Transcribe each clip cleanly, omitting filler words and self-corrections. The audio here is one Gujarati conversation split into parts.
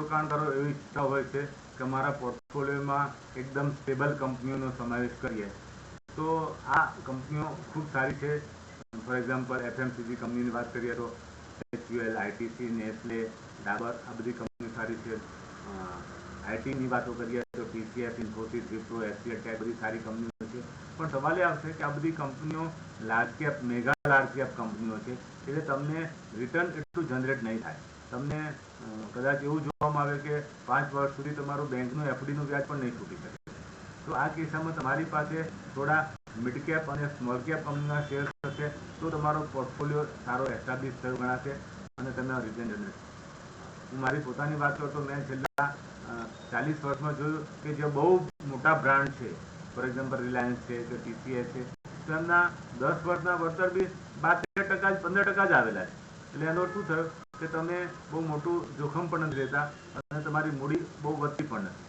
રોકાણ કરો એવી ઈચ્છા હોય છે કે અમારા પોર્ટફોલિયોમાં એકદમ સ્ટેબલ કંપનીઓનો સમાવેશ કરીએ, તો આ કંપનીઓ ખૂબ સારી છે. ફોર એક્ઝામ્પલ એફએમસીજી કંપનીની વાત કરીએ તો HUL, ITC, નેસ્લે, ડાબર આ બધી કંપનીઓ સારી છે. આઈટીની વાતો કરીએ તો TCS, Infosys, Wipro, HCL tech બધી સારી કંપનીઓ છે. પણ સવાલ એ આવશે કે આ બધી કંપનીઓ large cap, mega large cap કંપનીઓ છે, એટલે તમને રિટર્ન એટલું જનરેટ નહીં થાય. તમને કદાચ એવું જોવામાં આવે કે 5 વર્ષ સુધી તમારું બેંકનું એફડીનું વ્યાજ પણ નહીં છૂટી શકે. તો આ કિસ્સામાં તમારી પાસે થોડા મિડ કેપ અને સ્મોલ કેપ કંપનીના શેર હશે તો તમારો પોર્ટફોલિયો સારો એસ્ટાબ્લિશ થયો ગણાશે અને તમે રિટર્ન જનરેટ. હું મારી પોતાની વાત કરું તો મેં છેલ્લા 40 વર્ષમાં જોયું કે જે બહુ મોટા બ્રાન્ડ છે, ફોર એક્ઝામ્પલ રિલાયન્સ છે કે TCS છે, તો એમના 10 વર્ષના વળતર બી 12% જ 15% જ આવેલા છે. એટલે એનો શું થયું કે તમે બહુ મોટું જોખમ પણ નથી લેતા અને તમારી મૂડી બહુ વધતી પણ નથી.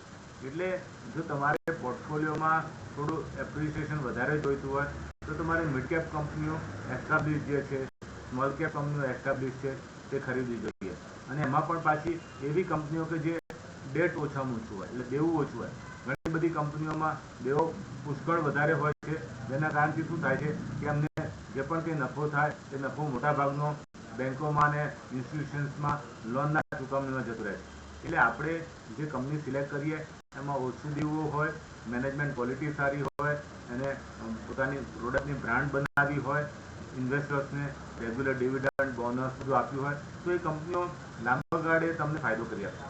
એટલે જો તમારે પોર્ટફોલિયોમાં થોડું એપ્રિસિએશન વધારે જોઈતું હોય તો તમારે મિડ કેપ કંપનીઓ એસ્ટાબ્લિશ જે છે, સ્મોલ કેપ કંપનીઓ એસ્ટાબ્લિશ છે તે ખરીદવી જોઈએ. અને એમાં પણ પાછી એવી કંપનીઓ કે જે ડેટ ઓછામાં ઓછું હોય, એટલે દેવું ઓછું હોય. ઘણી બધી કંપનીઓમાં દેવો પુષ્કળ વધારે હોય છે, જેના કારણથી શું થાય છે કે અમને જે પણ કંઈ નફો થાય એ નફો મોટાભાગનો બેંકોમાં અને ઇન્સ્ટિટ્યુશન્સમાં લોનના ચૂકવણીમાં જતો રહે છે. એટલે આપણે જે કંપની સિલેક્ટ કરીએ એમાં ઓછું દેવું હોય, મેનેજમેન્ટ ક્વોલિટી સારી હોય અને પોતાની પ્રોડક્ટની બ્રાન્ડ બનાવી હોય, ઇન્વેસ્ટર્સને રેગ્યુલર ડિવિડન્ડ, બોનસ બધું આપ્યું હોય તો એ કંપનીઓ લાંબા ગાળે તમને ફાયદો કરી આપે.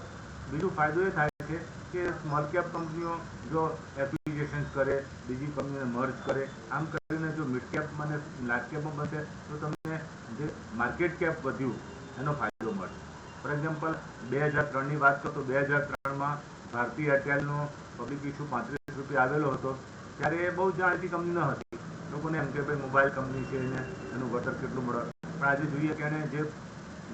બીજું ફાયદો એ થાય છે કે સ્મોલ કેપ કંપનીઓ જો એપ્લિકેશન કરે, બીજી કંપનીને મર્જ કરે, આમ કરીને જો મિડ કેપ અને લાર્જ કેપમાં બનશે તો તમને જે માર્કેટ કેપ વધ્યું એનો ફાયદો મળશે. ફોર એક્ઝામ્પલ 2003ની વાત કરો તો 2003માં ભારતી એરટેલનો પબ્લિક ઇસ્યુ 35 રૂપિયા આવેલો હતો, ત્યારે એ બહુ જાણીતી કંપની ન હતી. લોકોને એમ કે ભાઈ મોબાઈલ કંપની છે ને એનું વળતર કેટલું મળે. પણ આજે જોઈએ કે એને જે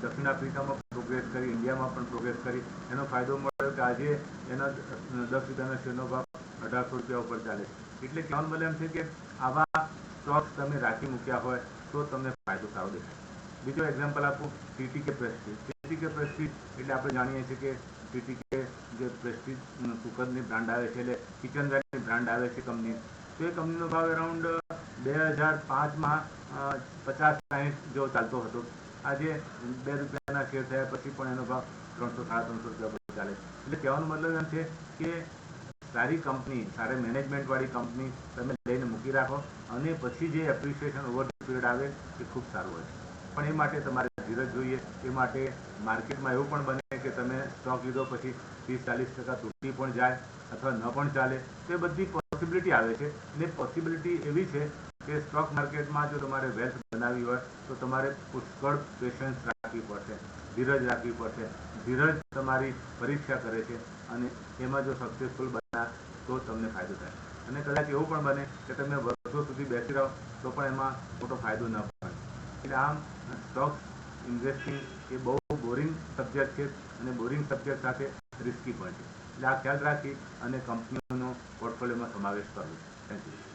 દક્ષિણ આફ્રિકામાં પ્રોગ્રેસ કરી, ઇન્ડિયામાં પણ પ્રોગ્રેસ કરી, એનો ફાયદો મળ્યો કે આજે એના 10 રૂપિયાના શેરનો ભાવ 1800 રૂપિયા ઉપર ચાલે છે. એટલે કહેવાનો મતલબ એમ છે કે આવા સ્ટોક્સ તમે રાખી મૂક્યા હોય તો તમને ફાયદો સારો દેખાય. બીજો એક્ઝામ્પલ આપું, TTK પ્રેસ્ટીજ. TTK પ્રેસ્ટીજ એટલે આપણે જાણીએ છીએ કે TTK જે પ્રેસ્ટીજ કુકરની બ્રાન્ડ આવે છે, એટલે કિચનવેરની બ્રાન્ડ આવે છે કંપની, તો એ કંપનીનો ભાવ અરાઉન્ડ 2005માં 50-60 જેવો ચાલતો હતો. આજે 2 રૂપિયાના શેર થયા પછી પણ એનો ભાવ 300-350 રૂપિયા પર ચાલે છે. એટલે કહેવાનો મતલબ એમ છે કે સારી કંપની, સારી મેનેજમેન્ટવાળી કંપની તમે લઈને મૂકી રાખો અને પછી જે એપ્રિસિએશન ઓવર ધ પીરિયડ આવે એ ખૂબ સારું હોય છે. પણ એ માટે તમારે ધીરજ જોઈએ. એ માટે માર્કેટમાં એવું પણ બને કે તમે સ્ટોક લીધો પછી 30-40% તૂટી પણ જાય અથવા ન પણ ચાલે, તો એ બધી પોસિબિલિટી આવે છે. અને પોસિબિલિટી એવી છે કે સ્ટોક માર્કેટમાં જો તમારે વેલ્થ બનાવવી હોય તો તમારે પુષ્કળ પેશન્સ રાખવી પડશે, ધીરજ રાખવી પડશે. ધીરજ તમારી પરીક્ષા કરે છે અને એમાં જો સક્સેસફુલ બન્યા તો તમને ફાયદો થાય. અને કદાચ એવું પણ બને કે તમે વર્ષો સુધી બેસી રહો તો પણ એમાં મોટો ફાયદો ન પડે. એટલે આમ સ્ટોક્સ ઇન્વેસ્ટિંગ એ બહુ બોરિંગ સબ્જેક્ટ છે અને બોરિંગ સબ્જેક્ટ સાથે રિસ્કી પણ છે. એટલે આ ખ્યાલ રાખી અને કંપનીઓનો પોર્ટફોલિયોમાં સમાવેશ કરવો. Thank you.